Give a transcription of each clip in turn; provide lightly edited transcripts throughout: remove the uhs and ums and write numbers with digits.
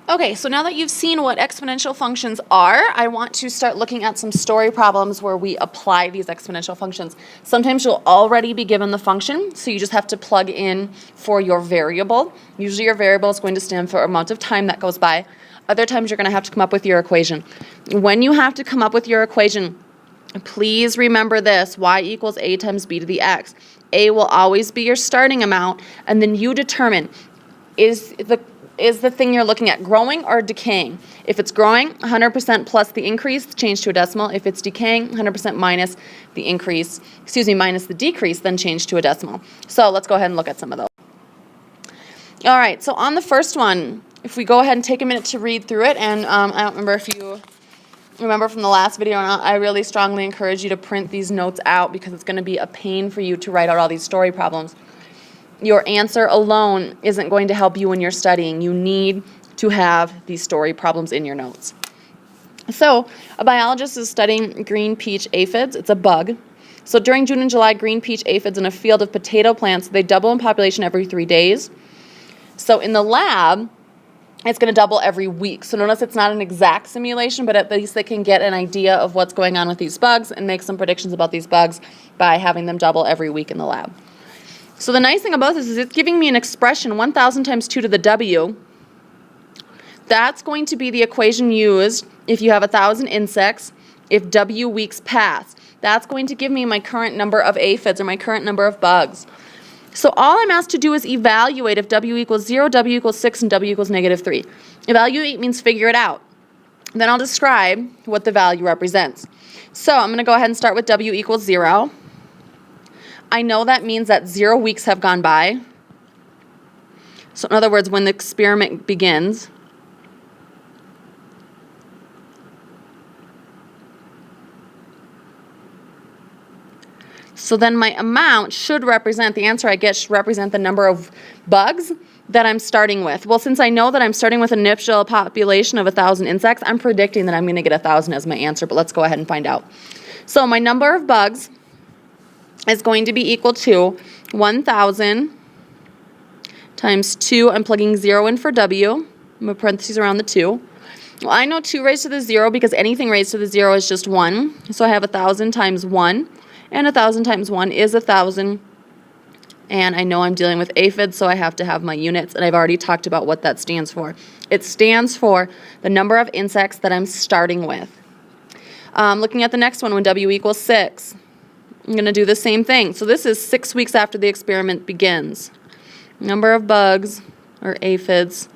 Okay, so now that you've seen what exponential functions are, I want to start looking at some story problems where we apply these exponential functions. Sometimes you'll already be given the function, so you just have to plug in for your variable. Usually your variable is going to stand for amount of time that goes by. Other times you're going to have to come up with your equation. When you have to come up with your equation, please remember this: y equals a times b to the x. A will always be your starting amount, and then you determine, is the thing you're looking at growing or decaying? If it's growing, 100% plus the increase, change to a decimal. If it's decaying, 100% minus the increase, minus the decrease, then change to a decimal. So let's go ahead and look at some of those. All right, so on the first one, if we go ahead and take a minute to read through it, and I don't remember if you remember from the last video or not, I really strongly encourage you to print these notes out because it's going to be a pain for you to write out all these story problems. Your answer alone isn't going to help you when you're studying. You need to have these story problems in your notes. So, a biologist is studying green peach aphids. It's a bug. So during June and July, green peach aphids in a field of potato plants, they double in population every 3 days. So in the lab, it's going to double every week. So notice it's not an exact simulation, but at least they can get an idea of what's going on with these bugs and make some predictions about these bugs by having them double every week in the lab. So the nice thing about this is it's giving me an expression, 1,000 times 2 to the w. That's going to be the equation used if you have 1,000 insects, if w weeks pass. That's going to give me my current number of aphids or my current number of bugs. So all I'm asked to do is evaluate if w equals 0, w equals 6, and w equals -3. Evaluate means figure it out. Then I'll describe what the value represents. So I'm going to go ahead and start with w equals 0. I know that means that 0 weeks have gone by. So in other words, when the experiment begins, so then my amount should represent, the answer I get should represent the number of bugs that I'm starting with. Well, since I know that I'm starting with an initial population of 1,000 insects, I'm predicting that I'm going to get 1,000 as my answer, but let's go ahead and find out. So my number of bugs is going to be equal to 1,000 times 2. I'm plugging 0 in for w. I'm going to parentheses around the 2. Well, I know 2 raised to the 0 because anything raised to the 0 is just 1. So I have 1,000 times 1. And 1,000 times 1 is 1,000. And I know I'm dealing with aphids, so I have to have my units. And I've already talked about what that stands for. It stands for the number of insects that I'm starting with. Looking at the next one, when w equals 6. I'm going to do the same thing. So this is 6 weeks after the experiment begins. Number of bugs, or aphids,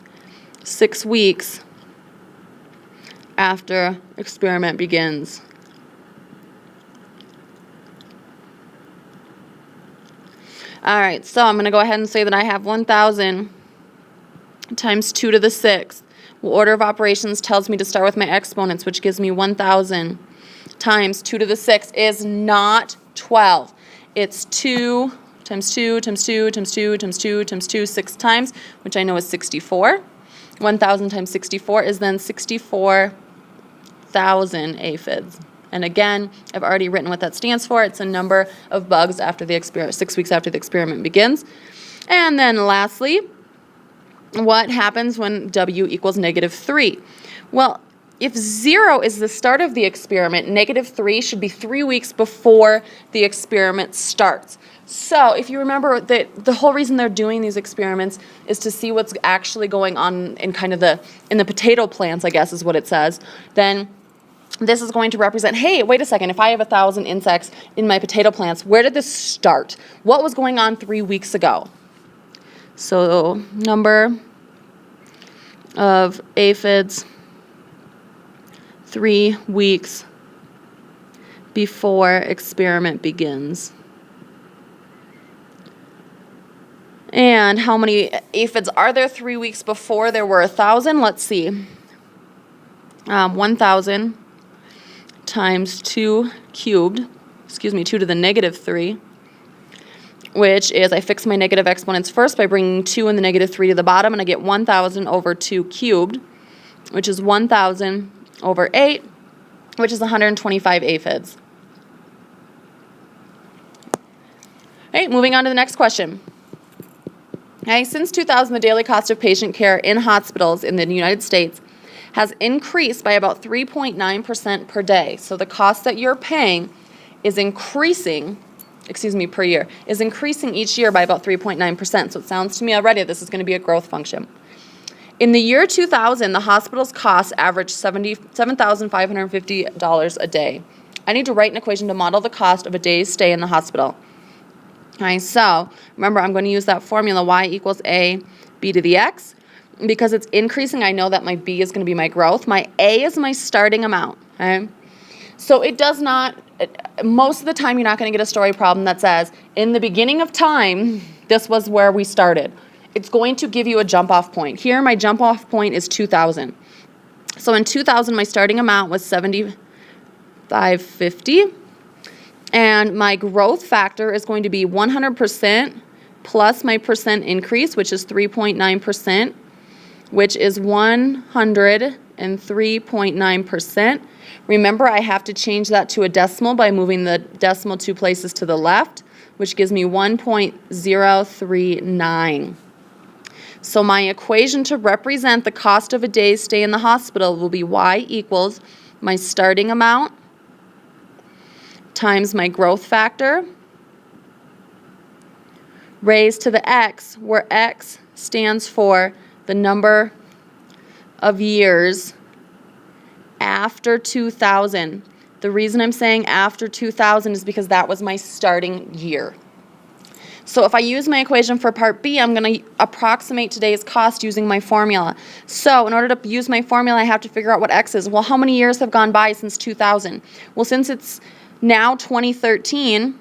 6 weeks after experiment begins. All right, so I'm going to go ahead and say that I have 1,000 times 2 to the 6th. Well, order of operations tells me to start with my exponents, which gives me 1,000 times 2 to the 6th is not 12. It's 2 times 2 times 2 times 2 times 2 times 2 6 times, which I know is 64. 1,000 times 64 is then 64,000 aphids. And again, I've already written what that stands for. It's a number of bugs after the 6 weeks after the experiment begins. And then lastly, what happens when w equals -3? Well, if 0 is the start of the experiment, -3 should be 3 weeks before the experiment starts. So if you remember that the whole reason they're doing these experiments is to see what's actually going on in kind of in the potato plants, I guess is what it says, then this is going to represent, hey, wait a second, if I have 1,000 insects in my potato plants, where did this start? What was going on 3 weeks ago? So number of aphids 3 weeks before experiment begins. And how many aphids are there 3 weeks before there were 1,000? Let's see. 1,000 times 2 cubed, 2 to the -3, which is, I fix my negative exponents first by bringing 2 and the -3 to the bottom, and I get 1,000 over 2 cubed, which is 1,000 over 8, which is 125 aphids. All right, moving on to the next question. Okay, since 2000, the daily cost of patient care in hospitals in the United States has increased by about 3.9% per day. So the cost that you're paying is increasing, per year, is increasing each year by about 3.9%. So it sounds to me already this is going to be a growth function. In the year 2000, the hospital's costs averaged $7,550 a day. I need to write an equation to model the cost of a day's stay in the hospital. Okay, so remember, I'm going to use that formula, y equals a b to the x. Because it's increasing, I know that my b is going to be my growth. My a is my starting amount. Okay? So it does not, most of the time you're not going to get a story problem that says, in the beginning of time, this was where we started. It's going to give you a jump-off point. Here, my jump-off point is 2,000. So in 2000, my starting amount was $7,550. And my growth factor is going to be 100% plus my percent increase, which is 3.9%, which is 103.9%. Remember, I have to change that to a decimal by moving the decimal 2 places to the left, which gives me 1.039. So my equation to represent the cost of a day's stay in the hospital will be y equals my starting amount times my growth factor raised to the x, where x stands for the number of years after 2000. The reason I'm saying after 2000 is because that was my starting year. So if I use my equation for part B, I'm going to approximate today's cost using my formula. So in order to use my formula, I have to figure out what x is. Well, how many years have gone by since 2000? Well, since it's now 2013,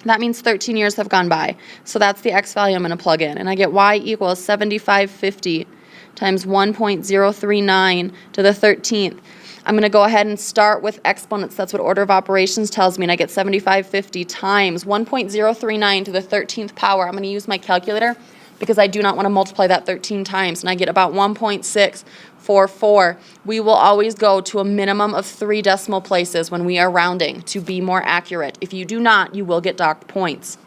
that means 13 years have gone by. So that's the x value I'm going to plug in. And I get y equals 7,550 times 1.039 to the 13th. I'm going to go ahead and start with exponents. That's what order of operations tells me. And I get 7,550 times 1.039 to the 13th power. I'm going to use my calculator because I do not want to multiply that 13 times. And I get about 1.644. We will always go to a minimum of 3 decimal places when we are rounding to be more accurate. If you do not, you will get docked points.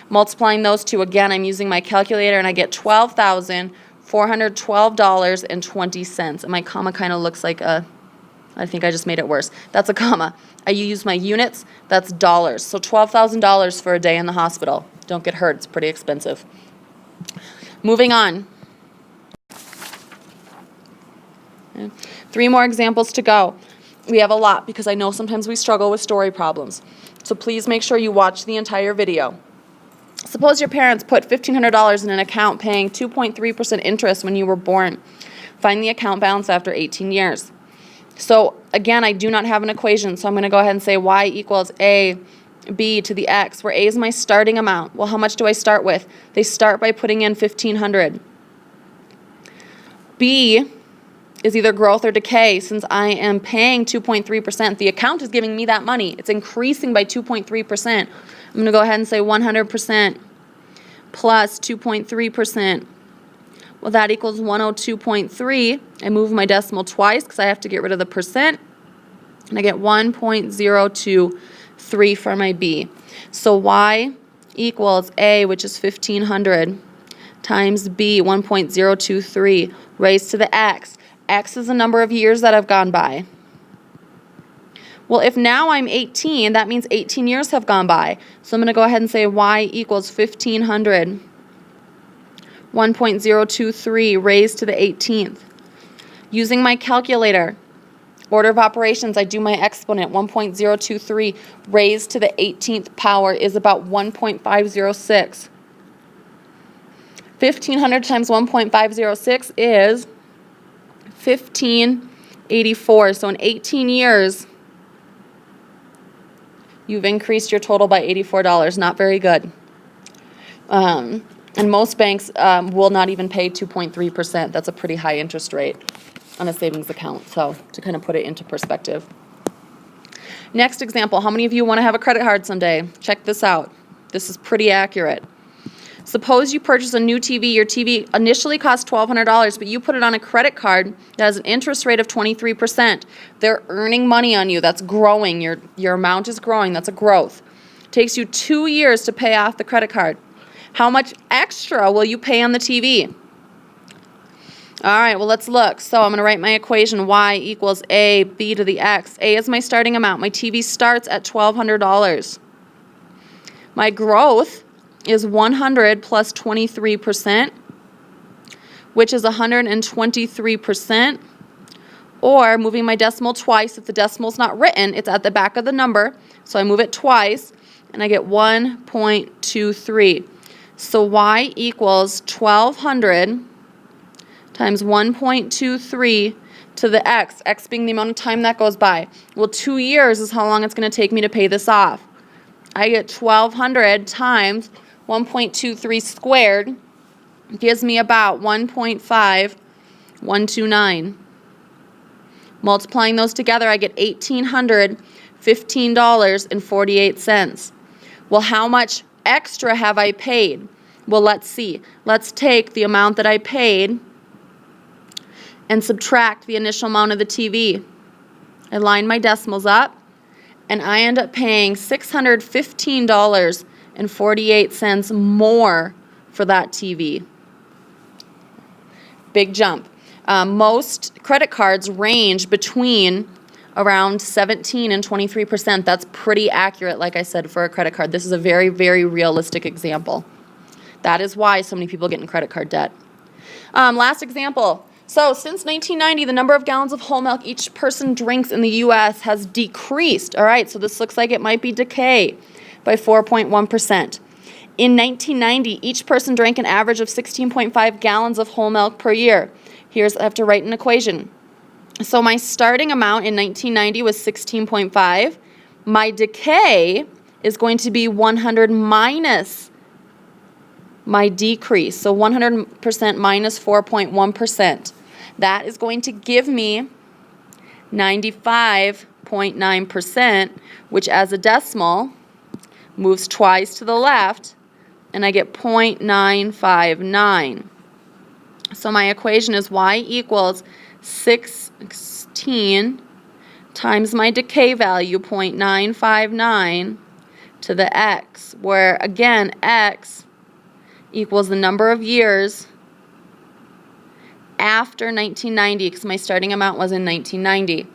Multiplying those two, again, I'm using my calculator, and I get $12,412.20. And my comma kind of looks like a, I think I just made it worse. That's a comma. I use my units, that's dollars. So $12,000 for a day in the hospital. Don't get hurt, it's pretty expensive. Moving on. Okay. 3 more examples to go. We have a lot because I know sometimes we struggle with story problems. So please make sure you watch the entire video. Suppose your parents put $1,500 in an account paying 2.3% interest when you were born. Find the account balance after 18 years. So again, I do not have an equation, so I'm going to go ahead and say y equals a b to the x, where a is my starting amount. Well, how much do I start with? They start by putting in $1,500. B is either growth or decay. Since I am paying 2.3%, the account is giving me that money. It's increasing by 2.3%. I'm going to go ahead and say 100% plus 2.3%. Well, that equals 102.3. I move my decimal twice because I have to get rid of the percent. And I get 1.023 for my B. So y equals A, which is 1,500, times B, 1.023, raised to the x. X is the number of years that have gone by. Well, if now I'm 18, that means 18 years have gone by. So I'm going to go ahead and say y equals 1,500, 1.023 raised to the 18th. Using my calculator, order of operations, I do my exponent. 1.023 raised to the 18th power is about 1.506. 1,500 times 1.506 is 1,584. So in 18 years, you've increased your total by $84. Not very good. And most banks will not even pay 2.3%. That's a pretty high interest rate on a savings account, so to kind of put it into perspective. Next example, how many of you want to have a credit card someday? Check this out. This is pretty accurate. Suppose you purchase a new TV. Your TV initially cost $1,200, but you put it on a credit card that has an interest rate of 23%. They're earning money on you. That's growing. Your amount is growing. That's a growth. It takes you 2 years to pay off the credit card. How much extra will you pay on the TV? All right, well, let's look. So I'm going to write my equation, y equals a, b to the x. A is my starting amount. My TV starts at $1,200. My growth is 100 plus 23%, which is 123%. Or moving my decimal twice, if the decimal's not written, it's at the back of the number. So I move it twice, and I get 1.23. So y equals 1,200 times 1.23 to the x, x being the amount of time that goes by. Well, 2 years is how long it's going to take me to pay this off. I get 1,200 times 1.23 squared gives me about 1.5129. Multiplying those together, I get $1,815.48. Well, how much extra have I paid? Well, let's see. Let's take the amount that I paid and subtract the initial amount of the TV. I line my decimals up, and I end up paying $615.48 more for that TV. Big jump. Most credit cards range between around 17 and 23%. That's pretty accurate, like I said, for a credit card. This is a very, very realistic example. That is why so many people get in credit card debt. Last example. So since 1990, the number of gallons of whole milk each person drinks in the U.S. has decreased. All right, so this looks like it might be decay by 4.1%. In 1990, each person drank an average of 16.5 gallons of whole milk per year. I have to write an equation. So my starting amount in 1990 was 16.5. My decay is going to be 100 minus my decrease. So 100% minus 4.1%. That is going to give me 95.9%, which as a decimal moves twice to the left, and I get 0.959. So my equation is y equals 16 times my decay value, 0.959, to the x, where, again, x equals the number of years after 1990, because my starting amount was in 1990.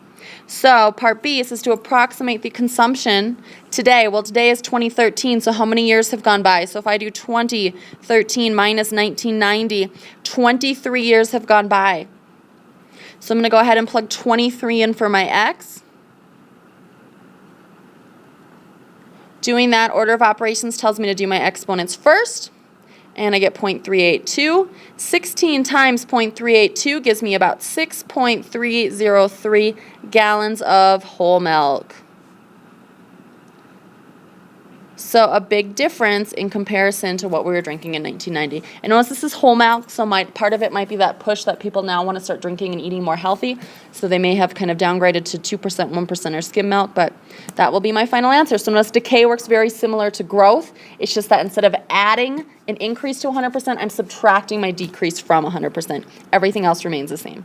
So part B is to approximate the consumption today. Well, today is 2013, so how many years have gone by? So if I do 2013 minus 1990, 23 years have gone by. So I'm going to go ahead and plug 23 in for my x. Doing that, order of operations tells me to do my exponents first. And I get 0.382. 16 times 0.382 gives me about 6.303 gallons of whole milk. So a big difference in comparison to what we were drinking in 1990. And notice this is whole milk, so part of it might be that push that people now want to start drinking and eating more healthy. So they may have kind of downgraded to 2%, 1% or skim milk, but that will be my final answer. So notice decay works very similar to growth. It's just that instead of adding an increase to 100%, I'm subtracting my decrease from 100%. Everything else remains the same.